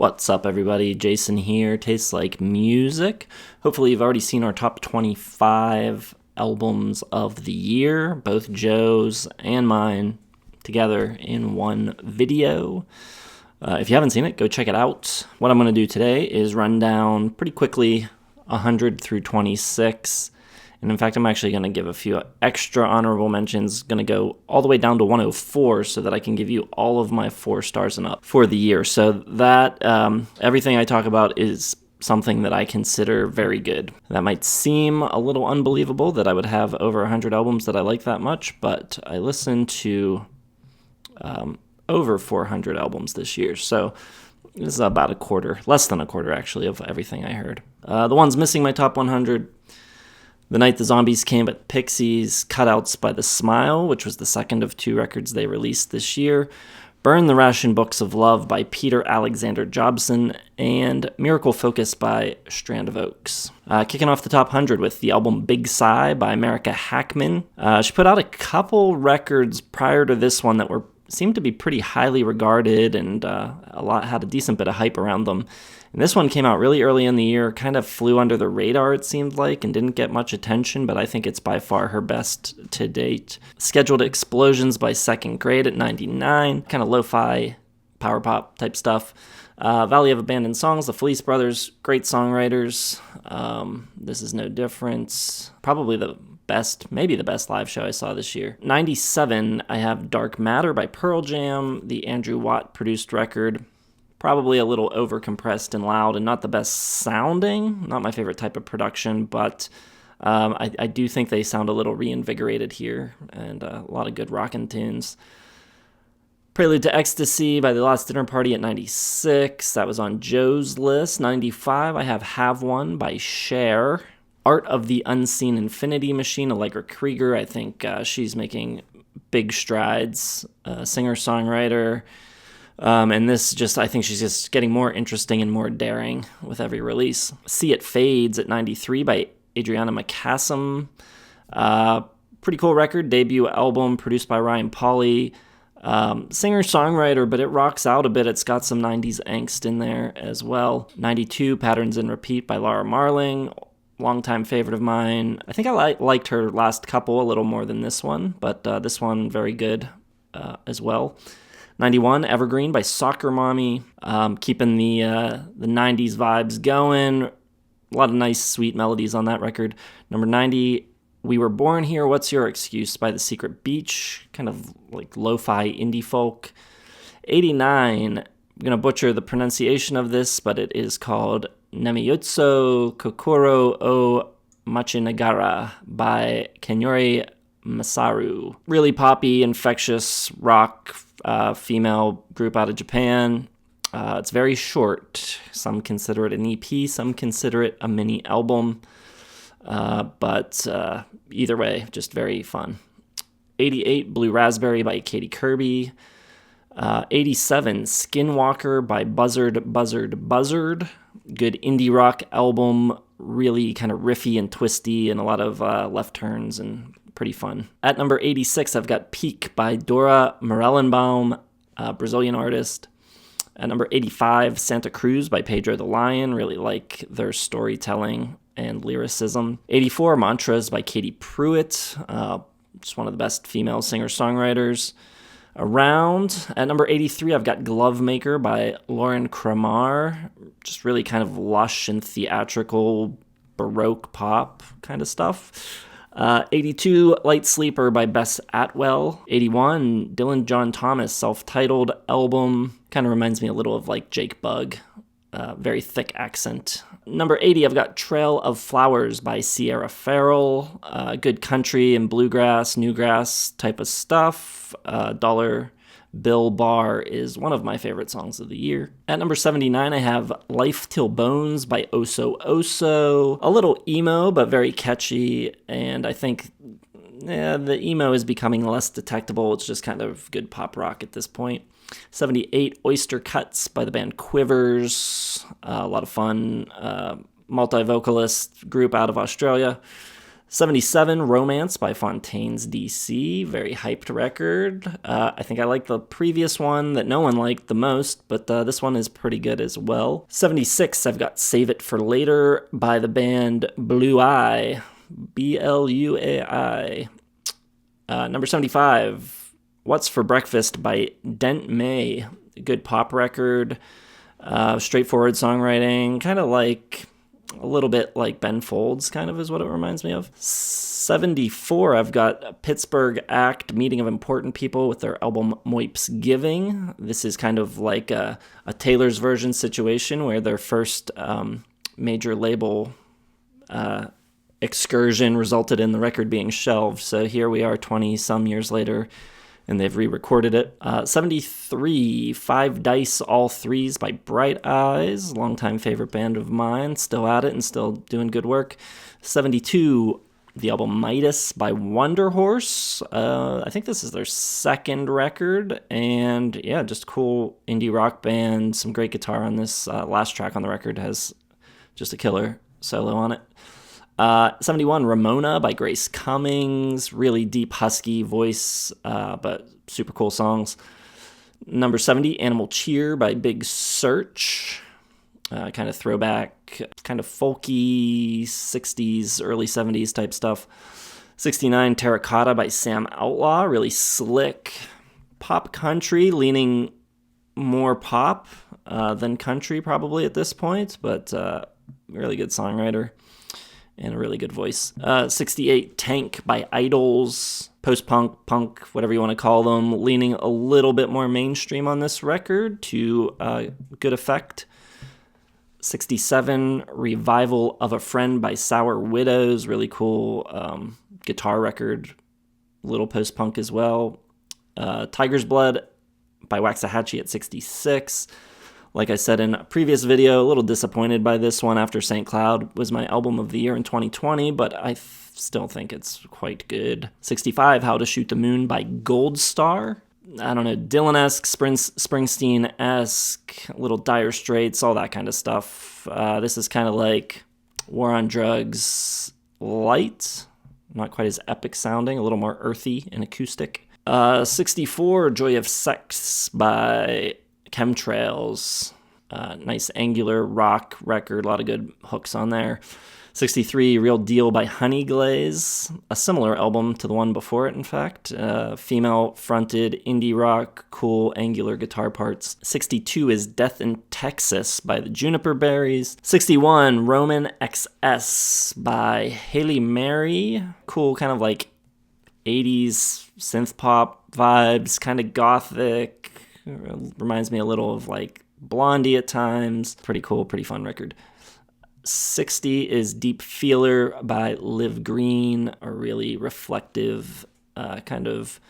What's up, everybody? Jason here, Tastes Like Music. Hopefully, you've already seen our top 25 albums of the year, both Joe's and mine, together in one video. If you haven't seen it, go check it out. What I'm going to do today is run down pretty quickly 100 through 26. And in fact, I'm actually going to give a few extra honorable mentions, going to go all the way down to 104 so that I can give you all of my 4 stars and up for the year. So that everything I talk about is something that I consider very good. That might seem a little unbelievable that I would have over 100 albums that I like that much, but I listened to over 400 albums this year. So this is about a quarter, less than a quarter actually, of everything I heard. The ones missing my top 100: The Night the Zombies Came at Pixies, Cutouts by The Smile, which was the second of 2 records they released this year, Burn the Ration Books of Love by Peter Alexander Jobson, and Miracle Focus by Strand of Oaks. Kicking off the top 100 with the album Big Sigh by America Hackman. She put out a couple records prior to this one that seemed to be pretty highly regarded and had a decent bit of hype around them. And this one came out really early in the year, kind of flew under the radar, it seemed like, and didn't get much attention, but I think it's by far her best to date. Scheduled Explosions by Second Grade at 99, kind of lo-fi, power pop type stuff. Valley of Abandoned Songs, the Felice Brothers, great songwriters. This is no different. Probably maybe the best live show I saw this year. 97, I have Dark Matter by Pearl Jam, the Andrew Watt produced record. Probably a little overcompressed and loud and not the best sounding. Not my favorite type of production, but I do think they sound a little reinvigorated here, and a lot of good rockin' tunes. Prelude to Ecstasy by The Last Dinner Party at 96. That was on Joe's list. 95, I have One by Cher. Art of the Unseen Infinity Machine, Allegra Krieger. I think she's making big strides. Singer-songwriter. And this I think she's just getting more interesting and more daring with every release. See It Fades at 93 by Adriana McCassam. Pretty cool record, debut album produced by Ryan Pauly. Singer-songwriter, but it rocks out a bit. It's got some 90s angst in there as well. 92, Patterns in Repeat by Laura Marling. Longtime favorite of mine. I think I liked her last couple a little more than this one, but this one very good as well. 91, Evergreen by Soccer Mommy, keeping the 90s vibes going. A lot of nice, sweet melodies on that record. Number 90, We Were Born Here, What's Your Excuse by The Secret Beach, kind of like lo-fi indie folk. 89, I'm going to butcher the pronunciation of this, but it is called Nemiyutsu Kokoro o Machinagara by Kenyori Masaru. Really poppy, infectious rock female group out of Japan. It's very short. Some consider it an EP, some consider it a mini album. But either way, just very fun. 88, Blue Raspberry by Katie Kirby. 87, Skinwalker by Buzzard. Good indie rock album, really kind of riffy and twisty and a lot of left turns and pretty fun. At number 86, I've got Peak by Dora Morellenbaum, a Brazilian artist. At number 85, Santa Cruz by Pedro the Lion. Really like their storytelling and lyricism. 84, Mantras by Katie Pruitt, just one of the best female singer-songwriters around. At number 83, I've got Glove Maker by Lauren Kramar. Just really kind of lush and theatrical Baroque pop kind of stuff. 82, Light Sleeper by Bess Atwell. 81, Dylan John Thomas, self-titled album. Kind of reminds me a little of like Jake Bugg. Very thick accent. Number 80, I've got Trail of Flowers by Sierra Farrell. Good country and bluegrass, newgrass type of stuff. Dollar Bill Bar is one of my favorite songs of the year. At number 79, I have Life Till Bones by Oso Oso. A little emo, but very catchy, and I think the emo is becoming less detectable. It's just kind of good pop rock at this point. 78, Oyster Cuts by the band Quivers. A lot of fun, multi-vocalist group out of Australia. 77, Romance by Fontaines DC. Very hyped record. I think I like the previous one that no one liked the most, but this one is pretty good as well. 76, I've got Save It for Later by the band Blue Eye. Bluai. Number 75, What's for Breakfast by Dent May. Good pop record. Straightforward songwriting. Kind of like... a little bit like Ben Folds, kind of, is what it reminds me of. 74, I've got Pittsburgh Act, Meeting of Important People, with their album Moip's Giving. This is kind of like a Taylor's version situation, where their first major label excursion resulted in the record being shelved. So here we are 20-some years later, and they've re-recorded it. 73, Five Dice, All Threes by Bright Eyes, longtime favorite band of mine, still at it and still doing good work. 72, the album Midas by Wonder Horse. I think this is their second record, and yeah, just cool indie rock band, some great guitar on this. Last track on the record has just a killer solo on it. 71, Ramona by Grace Cummings. Really deep, husky voice, but super cool songs. Number 70, Animal Cheer by Big Search. Kind of throwback, kind of folky 60s, early 70s type stuff. 69, Terracotta by Sam Outlaw. Really slick pop country, leaning more pop than country probably at this point, but really good songwriter. And a really good voice. 68, Tank by Idols. Post-punk, punk, whatever you want to call them. Leaning a little bit more mainstream on this record to good effect. 67, Revival of a Friend by Sour Widows. Really cool guitar record. Little post-punk as well. Tiger's Blood by Waxahachie at 66. Like I said in a previous video, a little disappointed by this one after St. Cloud was my album of the year in 2020, but I still think it's quite good. 65, How to Shoot the Moon by Gold Star. I don't know, Dylan-esque, Springsteen-esque, little Dire Straits, all that kind of stuff. This is kind of like War on Drugs light, not quite as epic sounding, a little more earthy and acoustic. 64, Joy of Sex by Chemtrails. Nice angular rock record, a lot of good hooks on there. 63, Real Deal by Honeyglaze, a similar album to the one before it, in fact. Female-fronted indie rock, cool angular guitar parts. 62 is Death in Texas by the Juniper Berries. 61, Roman XS by Haley Mary. Cool, kind of like 80s synth pop vibes, kind of gothic. Reminds me a little of like Blondie at times. Pretty cool, pretty fun record. 60 is Deep Feeler by Liv Green, a really reflective kind of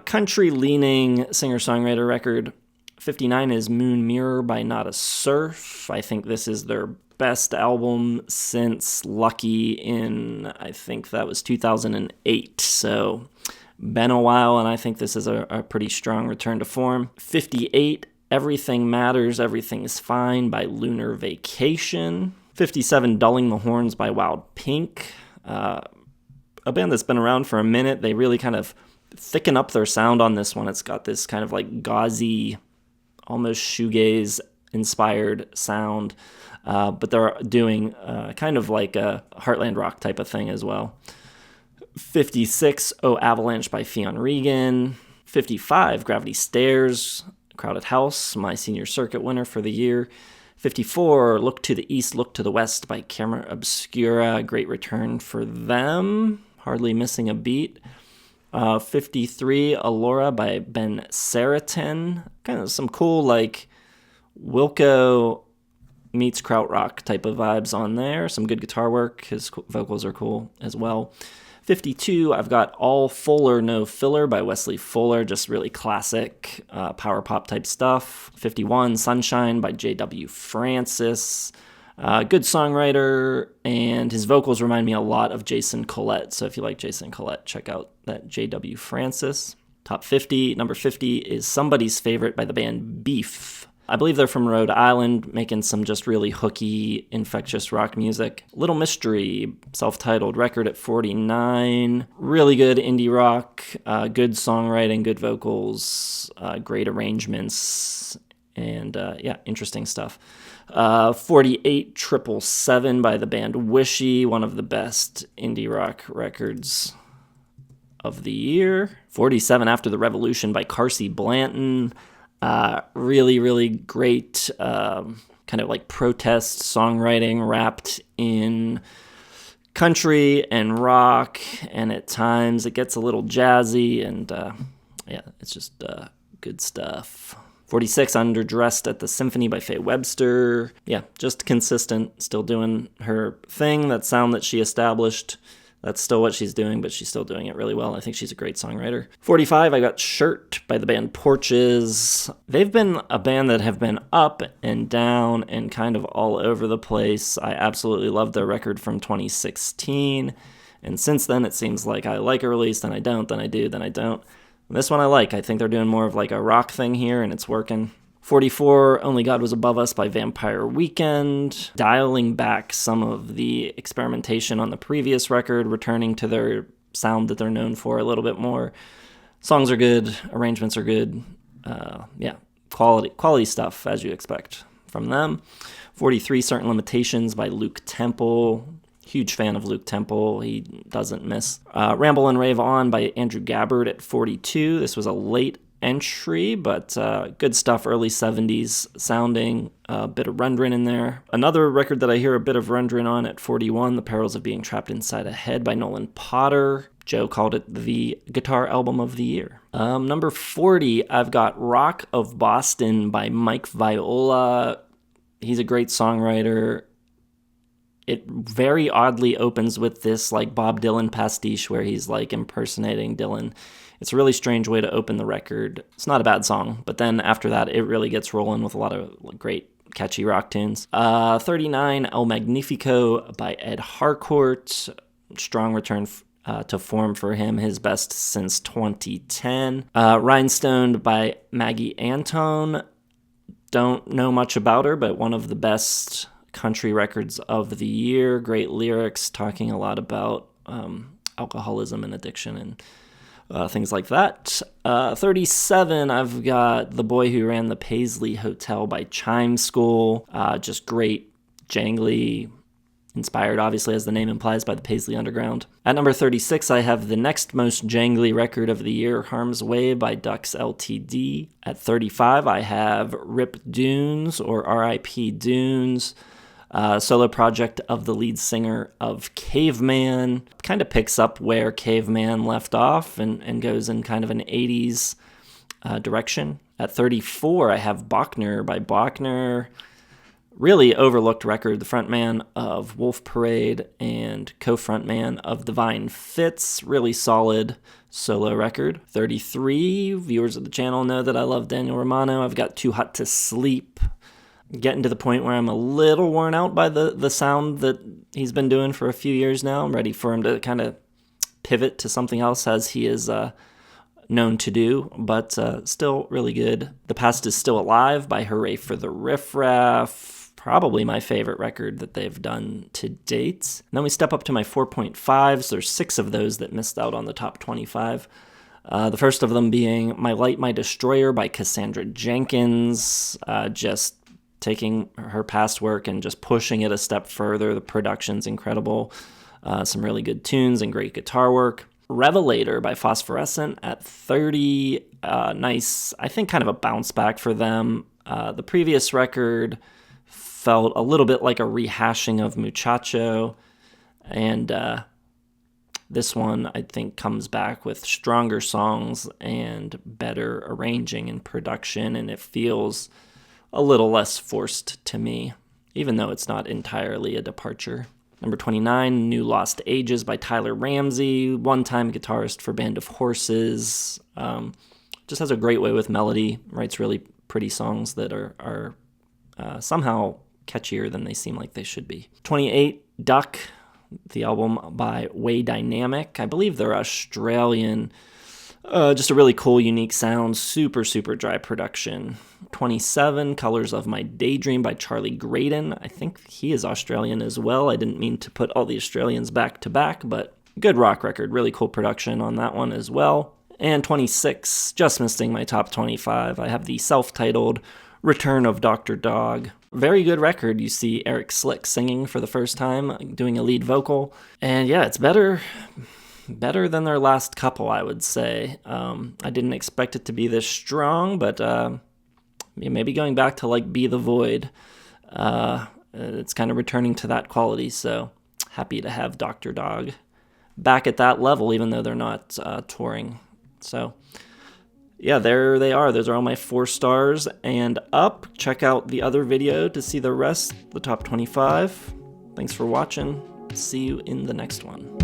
country-leaning singer-songwriter record. 59 is Moon Mirror by Nada Surf. I think this is their best album since Lucky in, I think that was 2008. So been a while, and I think this is a pretty strong return to form. 58, Everything Matters, Everything's Fine by Lunar Vacation. 57, Dulling the Horns by Wild Pink. A band that's been around for a minute. They really kind of thicken up their sound on this one. It's got this kind of like gauzy, almost shoegaze-inspired sound. But they're doing kind of like a Heartland rock type of thing as well. 56, Oh Avalanche by Fionn Regan. 55, Gravity Stairs, Crowded House, my senior circuit winner for the year. 54, Look to the East, Look to the West by Camera Obscura. Great return for them. Hardly missing a beat. 53, Alora by Ben Saraten. Kind of some cool, like, Wilco meets krautrock type of vibes on there. Some good guitar work. His vocals are cool as well. 52, I've got All Fuller, No Filler by Wesley Fuller, just really classic power pop type stuff. 51, Sunshine by J.W. Francis. Good songwriter, and his vocals remind me a lot of Jason Collette. So if you like Jason Collette, check out that J.W. Francis. Top 50, number 50 is Somebody's Favorite by the band Beef. I believe they're from Rhode Island, making some just really hooky, infectious rock music. Little Mystery, self-titled record at 49. Really good indie rock, good songwriting, good vocals, great arrangements, and interesting stuff. 48 777 by the band Wishy, one of the best indie rock records of the year. 47 After the Revolution by Carsey Blanton. Really, really great kind of like protest songwriting wrapped in country and rock, and at times it gets a little jazzy, and it's just good stuff. 46 Underdressed at the Symphony by Faye Webster. Yeah, just consistent, still doing her thing, that sound that she established. That's still what she's doing, but she's still doing it really well. I think she's a great songwriter. 45, I got Shirt by the band Porches. They've been a band that have been up and down and kind of all over the place. I absolutely love their record from 2016. And since then, it seems like I like a release, then I don't, then I do, then I don't. And this one I like. I think they're doing more of like a rock thing here, and it's working. 44, Only God Was Above Us by Vampire Weekend, dialing back some of the experimentation on the previous record, returning to their sound that they're known for a little bit more. Songs are good, arrangements are good, quality stuff, as you expect from them. 43, Certain Limitations by Luke Temple. Huge fan of Luke Temple. He doesn't miss. Ramble and Rave On by Andrew Gabbard at 42. This was a late entry, but good stuff, early 70s sounding, a bit of Rundgren in there. Another record that I hear a bit of Rundgren on at 41, The Perils of Being Trapped Inside a Head by Nolan Potter. Joe called it the guitar album of the year. Number 40, I've got Rock of Boston by Mike Viola. He's a great songwriter. It very oddly opens with this like Bob Dylan pastiche where he's like impersonating Dylan. It's a really strange way to open the record. It's not a bad song, but then after that, it really gets rolling with a lot of great, catchy rock tunes. 39, El Magnifico by Ed Harcourt. Strong return to form for him, his best since 2010. Rhinestone by Maggie Antone. Don't know much about her, but one of the best country records of the year. Great lyrics, talking a lot about alcoholism and addiction and things like that. 37, I've got The Boy Who Ran the Paisley Hotel by Chime School. Just great, jangly, inspired, obviously, as the name implies, by the Paisley Underground. At number 36, I have the next most jangly record of the year, Harm's Way by Ducks Ltd. At 35, I have Rip Dunes, or R.I.P. Dunes, solo project of the lead singer of Caveman. Kind of picks up where Caveman left off and goes in kind of an 80s direction. At 34, I have Bachner by Bachner. Really overlooked record, the frontman of Wolf Parade and co-frontman of Divine Fits. Really solid solo record. 33, viewers of the channel know that I love Daniel Romano. I've got Too Hot to Sleep. Getting to the point where I'm a little worn out by the sound that he's been doing for a few years now. I'm ready for him to kind of pivot to something else, as he is known to do, but still really good. The Past Is Still Alive by Hooray for the Riff Raff. Probably my favorite record that they've done to date. And then we step up to my 4.5s. There's 6 of those that missed out on the top 25. The first of them being My Light, My Destroyer by Cassandra Jenkins. Just taking her past work and just pushing it a step further. The production's incredible. Some really good tunes and great guitar work. Revelator by Phosphorescent at 30. Nice, I think kind of a bounce back for them. The previous record felt a little bit like a rehashing of Muchacho, and this one I think comes back with stronger songs and better arranging and production, and it feels a little less forced to me, even though it's not entirely a departure. Number 29, New Lost Ages by Tyler Ramsey, one-time guitarist for Band of Horses. Just has a great way with melody, writes really pretty songs that are somehow catchier than they seem like they should be. 28, Duck, the album by Way Dynamic. I believe they're Australian. Just a really cool, unique sound, super, super dry production. 27, Colors of My Daydream by Charlie Graydon. I think he is Australian as well. I didn't mean to put all the Australians back to back, but good rock record. Really cool production on that one as well. And 26, just missing my top 25. I have the self-titled Return of Dr. Dog. Very good record. You see Eric Slick singing for the first time, doing a lead vocal. And yeah, it's better than their last couple, I would say. I didn't expect it to be this strong, but maybe going back to like Be the Void, it's kind of returning to that quality. So happy to have Dr. Dog back at that level, even though they're not touring. So yeah, there they are. Those are all my 4 stars and up. Check out the other video to see the rest, the top 25. Thanks for watching. See you in the next one.